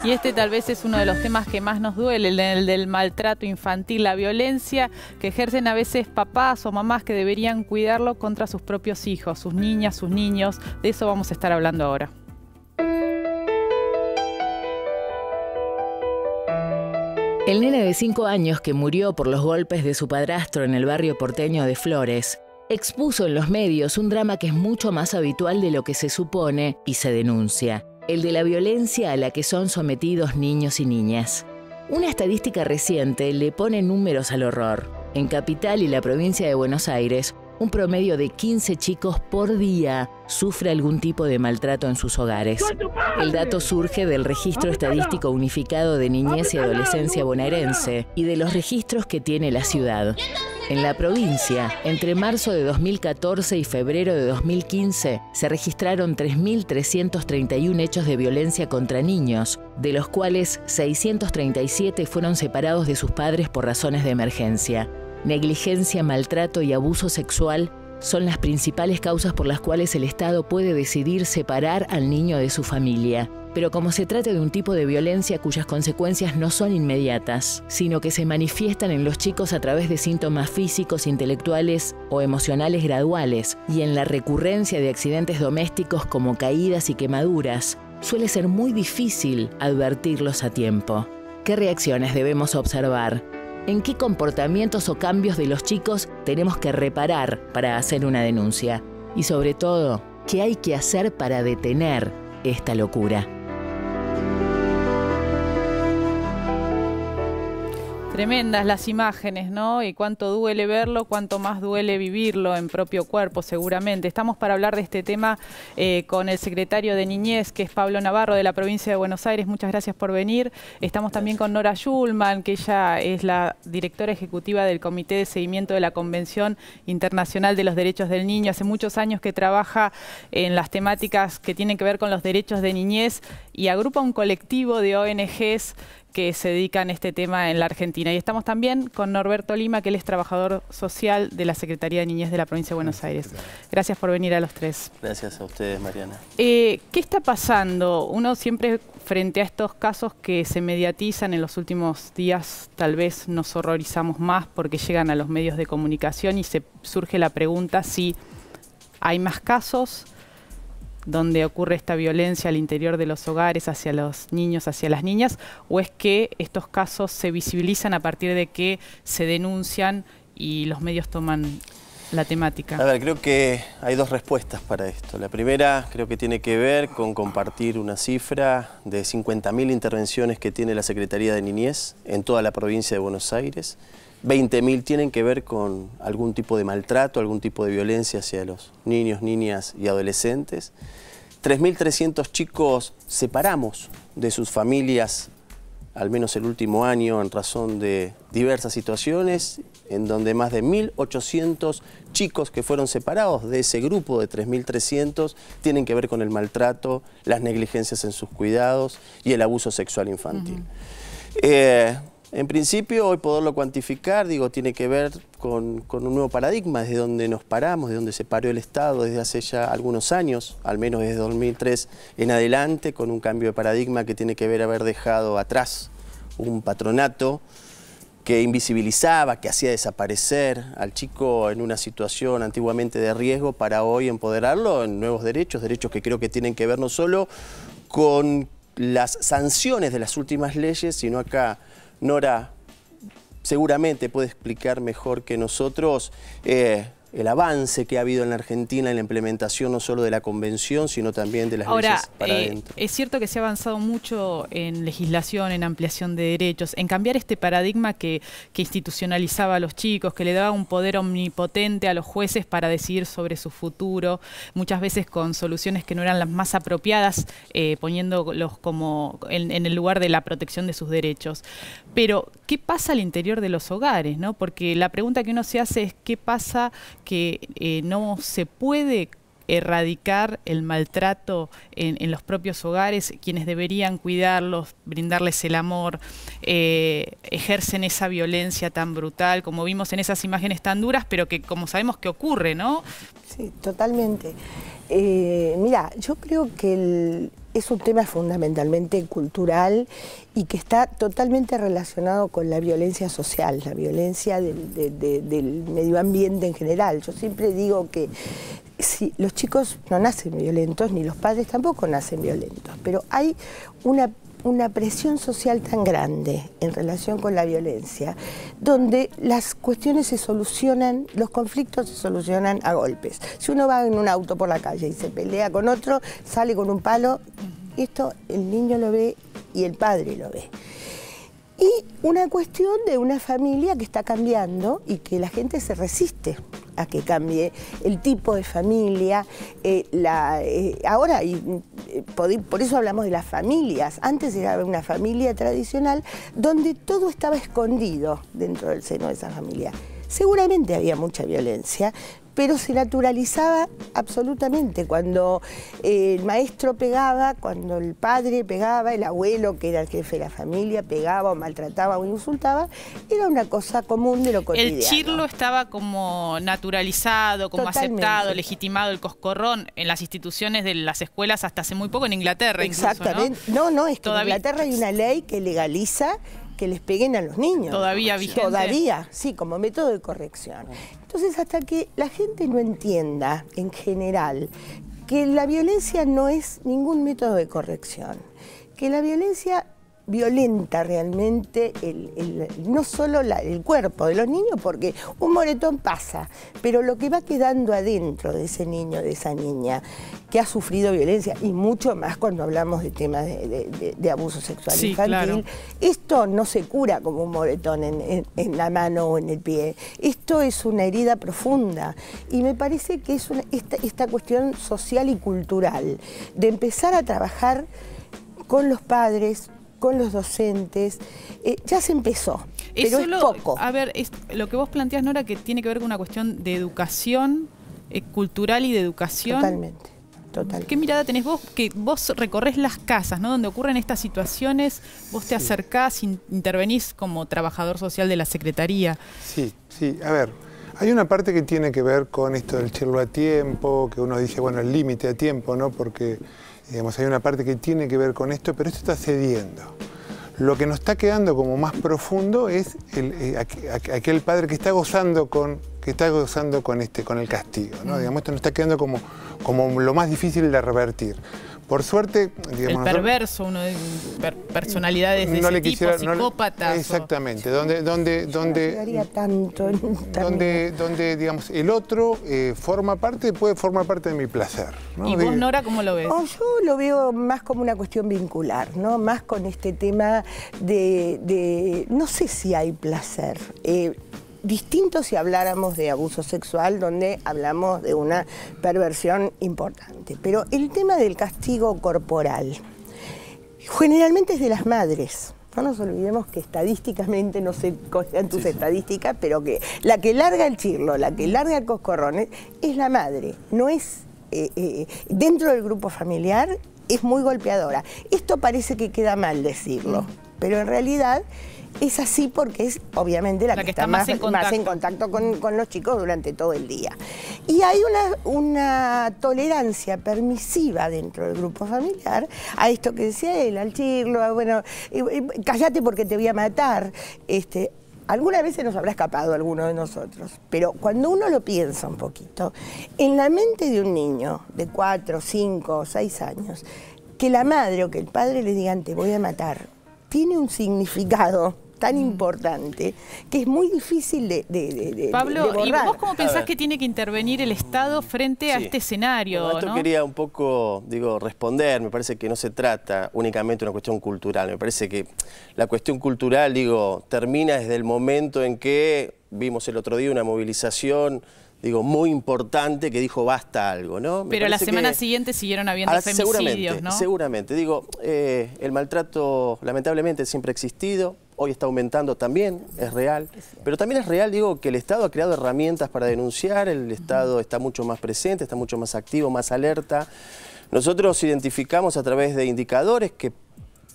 Y este tal vez es uno de los temas que más nos duele, el del maltrato infantil, la violencia que ejercen a veces papás o mamás que deberían cuidarlo contra sus propios hijos, sus niñas, sus niños. De eso vamos a estar hablando ahora. El nene de 5 años que murió por los golpes de su padrastro en el barrio porteño de Flores expuso en los medios un drama que es mucho más habitual de lo que se supone y se denuncia: el de la violencia a la que son sometidos niños y niñas. Una estadística reciente le pone números al horror. En Capital y la provincia de Buenos Aires, un promedio de 15 chicos por día sufre algún tipo de maltrato en sus hogares. El dato surge del Registro Estadístico Unificado de Niñez y Adolescencia bonaerense y de los registros que tiene la ciudad. En la provincia, entre marzo de 2014 y febrero de 2015, se registraron 3.331 hechos de violencia contra niños, de los cuales 637 fueron separados de sus padres por razones de emergencia. Negligencia, maltrato y abuso sexual son las principales causas por las cuales el Estado puede decidir separar al niño de su familia. Pero como se trata de un tipo de violencia cuyas consecuencias no son inmediatas, sino que se manifiestan en los chicos a través de síntomas físicos, intelectuales o emocionales graduales, y en la recurrencia de accidentes domésticos como caídas y quemaduras, suele ser muy difícil advertirlos a tiempo. ¿Qué reacciones debemos observar? ¿En qué comportamientos o cambios de los chicos tenemos que reparar para hacer una denuncia? Y sobre todo, ¿qué hay que hacer para detener esta locura? Tremendas las imágenes, ¿no? Y cuánto duele verlo, cuánto más duele vivirlo en propio cuerpo, seguramente. Estamos para hablar de este tema con el secretario de Niñez, que es Pablo Navarro, de la provincia de Buenos Aires. Muchas gracias por venir. Estamos también con Nora Schulman, que ella es la directora ejecutiva del Comité de Seguimiento de la Convención Internacional de los Derechos del Niño. Hace muchos años que trabaja en las temáticas que tienen que ver con los derechos de niñez y agrupa un colectivo de ONGs que se dedican a este tema en la Argentina. Y estamos también con Norberto Lima, que él es trabajador social de la Secretaría de Niñez de la provincia de Buenos Aires. Gracias por venir a los tres. Gracias a ustedes, Mariana. ¿Qué está pasando? Uno siempre, frente a estos casos que se mediatizan en los últimos días, tal vez nos horrorizamos más porque llegan a los medios de comunicación y se surge la pregunta si hay más casos donde ocurre esta violencia al interior de los hogares, hacia los niños, hacia las niñas, o es que estos casos se visibilizan a partir de que se denuncian y los medios toman la temática. A ver, creo que hay dos respuestas para esto. La primera creo que tiene que ver con compartir una cifra de 50.000 intervenciones que tiene la Secretaría de Niñez en toda la provincia de Buenos Aires. 20.000 tienen que ver con algún tipo de maltrato, algún tipo de violencia hacia los niños, niñas y adolescentes. 3.300 chicos separamos de sus familias, al menos el último año, en razón de diversas situaciones, en donde más de 1.800 chicos que fueron separados de ese grupo de 3.300 tienen que ver con el maltrato, las negligencias en sus cuidados y el abuso sexual infantil. En principio, hoy poderlo cuantificar, tiene que ver con un nuevo paradigma, desde donde nos paramos, de donde se paró el Estado desde hace ya algunos años, al menos desde 2003 en adelante, con un cambio de paradigma que tiene que ver haber dejado atrás un patronato que invisibilizaba, que hacía desaparecer al chico en una situación antiguamente de riesgo, para hoy empoderarlo en nuevos derechos, derechos que creo que tienen que ver no solo con las sanciones de las últimas leyes, sino acá Nora seguramente puede explicar mejor que nosotros el avance que ha habido en la Argentina en la implementación no solo de la Convención, sino también de las leyes para adentro. Es cierto que se ha avanzado mucho en legislación, en ampliación de derechos, en cambiar este paradigma que institucionalizaba a los chicos, que le daba un poder omnipotente a los jueces para decidir sobre su futuro, muchas veces con soluciones que no eran las más apropiadas, poniéndolos como en el lugar de la protección de sus derechos. Pero, ¿qué pasa al interior de los hogares, ¿no? Porque la pregunta que uno se hace es ¿qué pasa que no se puede erradicar el maltrato en los propios hogares? Quienes deberían cuidarlos, brindarles el amor, ejercen esa violencia tan brutal, como vimos en esas imágenes tan duras, pero que como sabemos que ocurre, ¿no? Sí, totalmente. Mira, yo creo que es un tema fundamentalmente cultural y que está totalmente relacionado con la violencia social, la violencia del medio ambiente en general. Yo siempre digo que si los chicos no nacen violentos, ni los padres tampoco nacen violentos, pero hay una presión social tan grande en relación con la violencia, donde las cuestiones se solucionan, los conflictos se solucionan a golpes. Si uno va en un auto por la calle y se pelea con otro, sale con un palo, esto el niño lo ve y el padre lo ve. Y una cuestión de una familia que está cambiando y que la gente se resiste a que cambie el tipo de familia. Ahora, por eso hablamos de las familias. Antes era una familia tradicional donde todo estaba escondido dentro del seno de esa familia. Seguramente había mucha violencia, pero se naturalizaba absolutamente. Cuando el maestro pegaba, cuando el padre pegaba, el abuelo, que era el jefe de la familia, pegaba o maltrataba o insultaba, era una cosa común de lo cotidiano. El chirlo estaba como naturalizado, como Totalmente. aceptado, legitimado, el coscorrón en las instituciones de las escuelas hasta hace muy poco, en Inglaterra Exactamente. Incluso, No, es que Todavía... en Inglaterra hay una ley que legaliza que les peguen a los niños. ¿Todavía vigente? Todavía, sí, como método de corrección. Entonces, hasta que la gente no entienda, en general, que la violencia no es ningún método de corrección, que la violencia violenta realmente no solo el cuerpo de los niños, porque un moretón pasa, pero lo que va quedando adentro de ese niño, de esa niña, que ha sufrido violencia, y mucho más cuando hablamos de temas de abuso sexual infantil, claro. Esto no se cura como un moretón en la mano o en el pie, esto es una herida profunda, y me parece que es esta cuestión social y cultural, de empezar a trabajar con los padres, con los docentes, ya se empezó, pero es poco. A ver, lo que vos planteás, Nora, que tiene que ver con una cuestión de educación cultural y de educación. Totalmente. ¿Qué mirada tenés vos? Que vos recorres las casas, ¿no? Donde ocurren estas situaciones, vos te acercás, intervenís como trabajador social de la Secretaría. Sí, a ver, hay una parte que tiene que ver con esto del chirlo a tiempo, que uno dice, bueno, el límite a tiempo, ¿no? Porque digamos, hay una parte que tiene que ver con esto, pero esto está cediendo. Lo que nos está quedando como más profundo es aquel padre que está gozando con el castigo, ¿no? Digamos, esto nos está quedando como lo más difícil de revertir. Por suerte, digamos, el perverso, uno de personalidades de ese tipo, psicópatas. Exactamente, donde digamos, el otro puede formar parte de mi placer, ¿no? ¿Y vos, Nora, cómo lo ves? Yo lo veo más como una cuestión vincular, ¿no? Más con este tema de no sé si hay placer. Distinto si habláramos de abuso sexual, donde hablamos de una perversión importante. Pero el tema del castigo corporal generalmente es de las madres. No nos olvidemos que estadísticamente, no sé cuáles sean tus estadísticas, pero que la que larga el chirlo, la que larga el coscorrón es la madre. No es dentro del grupo familiar, es muy golpeadora. Esto parece que queda mal decirlo, pero en realidad es así porque es obviamente la que está más en contacto con los chicos durante todo el día. Y hay una tolerancia permisiva dentro del grupo familiar a esto que decía él, al chirlo, bueno, cállate porque te voy a matar. Alguna vez se nos habrá escapado alguno de nosotros, pero cuando uno lo piensa un poquito, en la mente de un niño de 4, 5, 6 años, que la madre o que el padre le digan te voy a matar, tiene un significado tan importante que es muy difícil de Pablo, de borrar. ¿Y vos cómo pensás que tiene que intervenir el Estado frente a este escenario? Bueno, esto quería un poco, responder. Me parece que no se trata únicamente de una cuestión cultural. Me parece que la cuestión cultural, termina desde el momento en que vimos el otro día una movilización muy importante que dijo basta algo, ¿no? Pero la semana siguiente siguieron habiendo femicidios, ¿no? Seguramente. El maltrato lamentablemente siempre ha existido, hoy está aumentando también, es real. Pero también es real, que el Estado ha creado herramientas para denunciar, el Estado está mucho más presente, está mucho más activo, más alerta. Nosotros identificamos a través de indicadores que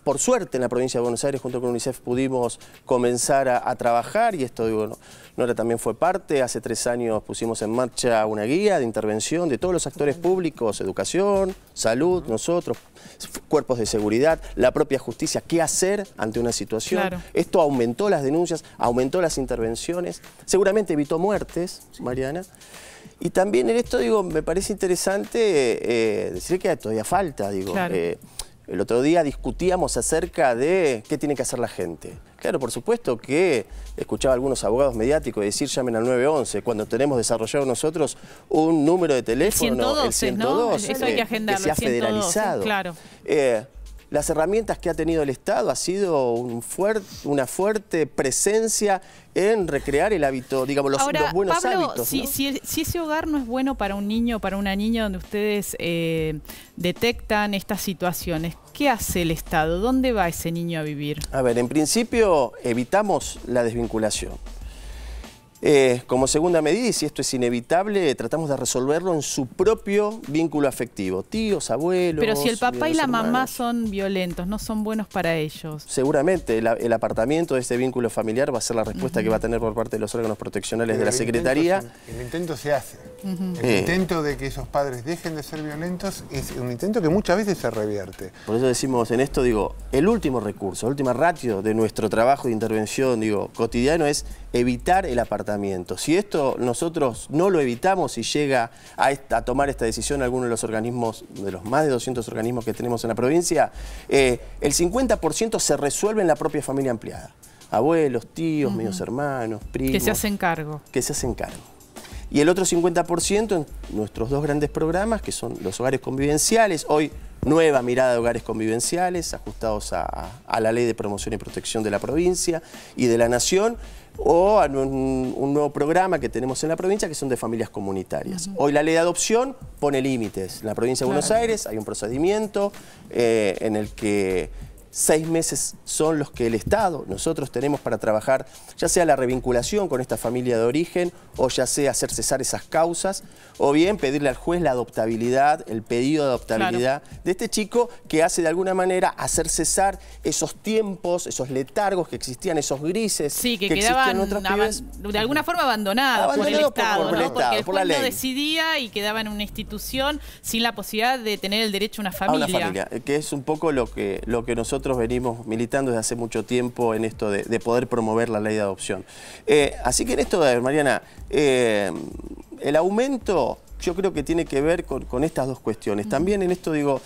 por suerte en la provincia de Buenos Aires, junto con UNICEF, pudimos comenzar a trabajar, y esto, digo, Nora también fue parte. Hace 3 años pusimos en marcha una guía de intervención de todos los actores públicos, educación, salud, nosotros, cuerpos de seguridad, la propia justicia, qué hacer ante una situación. Claro. Esto aumentó las denuncias, aumentó las intervenciones, seguramente evitó muertes, Mariana. Y también en esto, digo, me parece interesante decir que todavía falta, digo. Claro. El otro día discutíamos acerca de qué tiene que hacer la gente. Claro, por supuesto que escuchaba a algunos abogados mediáticos decir llamen al 911, cuando tenemos desarrollado nosotros un número de teléfono, el 112, ¿no? Eso hay que agendarlo, que se ha 112, federalizado. claro. Las herramientas que ha tenido el Estado ha sido una fuerte presencia en recrear el hábito, digamos, los buenos Pablo, hábitos, ¿no? si ese hogar no es bueno para un niño o para una niña donde ustedes detectan estas situaciones, ¿qué hace el Estado? ¿Dónde va ese niño a vivir? A ver, en principio evitamos la desvinculación. Como segunda medida, y si esto es inevitable, tratamos de resolverlo en su propio vínculo afectivo. Tíos, abuelos... Pero si el papá y la hermanos. mamá son violentos, no son buenos para ellos. Seguramente el apartamiento de este vínculo familiar va a ser la respuesta que va a tener por parte de los órganos proteccionales de la Secretaría. El intento se hace. El intento de que esos padres dejen de ser violentos es un intento que muchas veces se revierte. Por eso decimos en esto, digo, el último recurso, la última ratio de nuestro trabajo de intervención, digo, cotidiano es evitar el apartamiento. Si esto nosotros no lo evitamos y llega a tomar esta decisión alguno de los organismos, de los más de 200 organismos que tenemos en la provincia, el 50% se resuelve en la propia familia ampliada. Abuelos, tíos, medios hermanos, primos. Que se hacen cargo. Que se hacen cargo. Y el otro 50% en nuestros 2 grandes programas, que son los hogares convivenciales, hoy nueva mirada de hogares convivenciales, ajustados a la Ley de Promoción y Protección de la provincia y de la Nación, o a un nuevo programa que tenemos en la provincia, que son de familias comunitarias. Hoy la Ley de Adopción pone límites. En la provincia de Buenos Aires hay un procedimiento en el que 6 meses son los que el Estado, nosotros tenemos para trabajar, ya sea la revinculación con esta familia de origen, o ya sea hacer cesar esas causas, o bien pedirle al juez la adoptabilidad, el pedido de adoptabilidad de este chico, que hace de alguna manera hacer cesar esos tiempos, esos letargos que existían, esos grises que quedaban de alguna forma abandonados por el Estado, ¿no? Porque el juez no decidía y quedaba en una institución sin la posibilidad de tener el derecho a una familia. A una familia, que es un poco lo que nosotros venimos militando desde hace mucho tiempo en esto de poder promover la ley de adopción. Así que en esto, Mariana, el aumento yo creo que tiene que ver con estas 2 cuestiones. También en esto digo,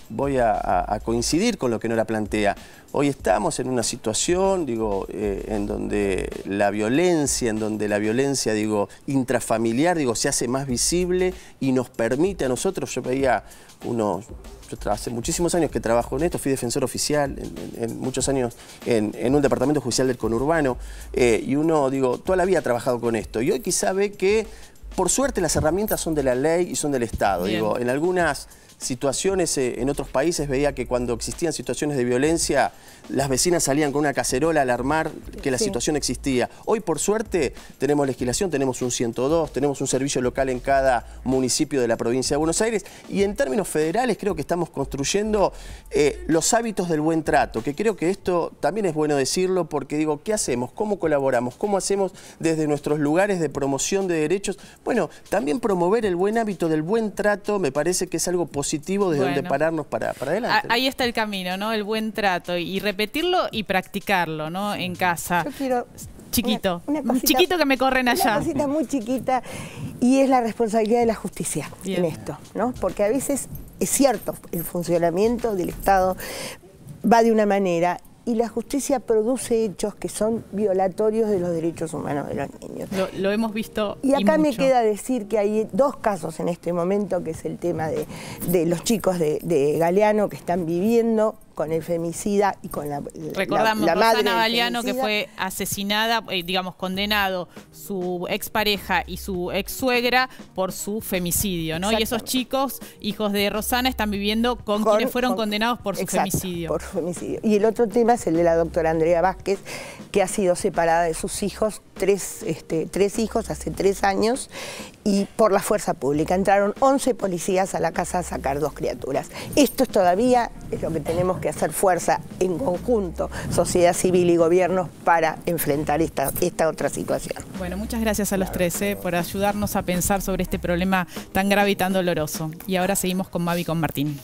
voy a coincidir con lo que Nora plantea. Hoy estamos en una situación, digo, en donde la violencia, digo, intrafamiliar, digo, se hace más visible y nos permite a nosotros, yo veía yo hace muchísimos años que trabajo en esto, fui defensor oficial en muchos años en un departamento judicial del conurbano, y uno, digo, toda la vida ha trabajado con esto, y hoy quizá ve que, por suerte, las herramientas son de la ley y son del Estado. Digo, en algunas situaciones, en otros países veía que cuando existían situaciones de violencia, las vecinas salían con una cacerola a alarmar que la situación existía. Hoy, por suerte, tenemos legislación, tenemos un 102, tenemos un servicio local en cada municipio de la provincia de Buenos Aires, y en términos federales creo que estamos construyendo los hábitos del buen trato, que creo que esto también es bueno decirlo, porque digo, ¿qué hacemos? ¿Cómo colaboramos? ¿Cómo hacemos desde nuestros lugares de promoción de derechos? Bueno, también promover el buen hábito del buen trato me parece que es algo positivo desde donde pararnos para adelante. Ahí está el camino, ¿no? El buen trato, y repetirlo y practicarlo, ¿no? En casa. Yo quiero... Chiquito, una cosita, chiquito que me corren allá. Una cosita muy chiquita, y es la responsabilidad de la justicia en esto, ¿no? Porque a veces es cierto, el funcionamiento del Estado va de una manera, y la justicia produce hechos que son violatorios de los derechos humanos de los niños. Lo hemos visto. Y acá me queda decir que hay 2 casos en este momento, que es el tema de los chicos de Galeano, que están viviendo con el femicida y con la Recordamos, la madre Rosana Galeano, que fue asesinada, digamos, condenado su expareja y su ex-suegra por su femicidio, ¿no? Y esos chicos, hijos de Rosana, están viviendo con quienes fueron condenados por su femicidio. Por femicidio. Y el otro tema es el de la doctora Andrea Vázquez, que ha sido separada de sus hijos tres hijos hace 3 años y por la fuerza pública. Entraron 11 policías a la casa a sacar 2 criaturas. Esto todavía es lo que tenemos que hacer fuerza en conjunto, sociedad civil y gobiernos, para enfrentar esta otra situación. Bueno, muchas gracias a los 13 por ayudarnos a pensar sobre este problema tan grave y tan doloroso. Y ahora seguimos con Mavi y con Martín.